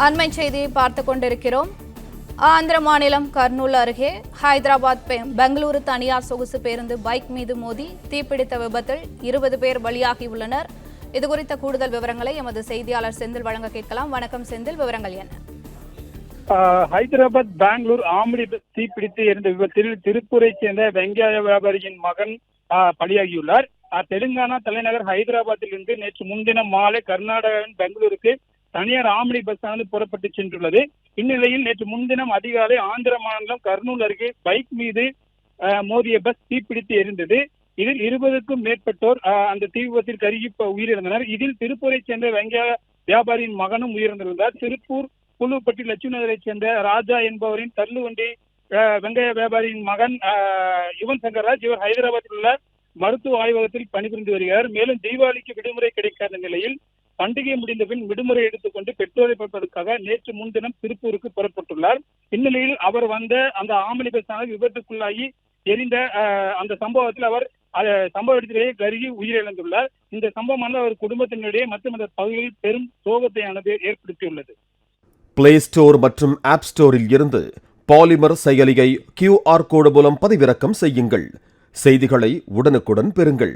அண்மை செய்தியை பார்த்து கொண்டிருக்கிறோம். ஆந்திர மாநிலம் கர்னூல் அருகே ஹைதராபாத் பெங்களூரு தனியார் சொகுசு பேருந்து பைக் மீது மோதி தீப்பிடித்த விபத்தில் 20 பேர் பலியாகியுள்ளனர். இதுகுறித்த கூடுதல் விவரங்களை எமது செய்தியாளர் செந்தில் வழங்க கேட்கலாம். வணக்கம் செந்தில், விவரங்கள் என்ன? ஹைதராபாத் பெங்களூர் ஆம்னி பஸ் தீப்பிடித்து எரிந்த விபத்தில் திருப்பூரை சேர்ந்த வெங்காய வியாபாரியின் மகன் பலியாகியுள்ளார். தெலுங்கானா தலைநகர் ஹைதராபாத்தில் இருந்து நேற்று முன்தினம் மாலை கர்நாடகாவின் பெங்களூருக்கு தனியார் ஆம்னி பஸ் ஆனது புறப்பட்டு சென்றுள்ளது. இந்நிலையில் நேற்று முன்தினம் அதிகாலை ஆந்திர மாநிலம் கர்னூல் அருகே பைக் மீது மோதிய பஸ் தீப்பிடித்து எரிந்தது. இதில் 20க்கும் மேற்பட்டோர் அந்த தீ விபத்தில் கருகி உயிரிழந்தனர். இதில் திருப்பூரை சேர்ந்த வெங்காய வியாபாரியின் மகனும் உயிரிழந்திருந்தார். திருப்பூர் புலுப்பட்டி லட்சுமி நகரை சேர்ந்த ராஜா என்பவரின் தள்ளுவண்டி வெங்காய வியாபாரியின் மகன் யுவன் சங்கர்ராஜ். இவர் ஹைதராபாத்தில் உள்ள மருத்துவ ஆய்வகத்தில் பணிபுரிந்து வருகிறார். மேலும் தீபாவளிக்கு விடுமுறை கிடைக்காத நிலையில் பண்டிகை முடிந்த பின் விடுமுறை எடுத்துக்கொண்டு பெட்ரோலை பார்ப்பதற்காக நேற்று முன்தினம் திருப்பூருக்கு புறப்பட்டுள்ளார். இந்நிலையில் அவர் வந்த அந்த ஆம்னி பஸ் ஆனது விபத்துக்குள்ளாகி எரிந்த அந்த சம்பவத்தில் அவர் சம்பவ இடத்திலேயே கருகி உயிரிழந்துள்ளார். இந்த சம்பவமானது அவர் குடும்பத்தினரிடையே மற்றும் அந்த பகுதியில் பெரும் சோகத்தையானது ஏற்படுத்தியுள்ளது. பிளே ஸ்டோர் மற்றும் ஆப் ஸ்டோரில் இருந்து பாலிமர் செயலியை QR கோடு மூலம் பதிவிறக்கம் செய்யுங்கள். செய்திகளை உடனுக்குடன் பெறுங்கள்.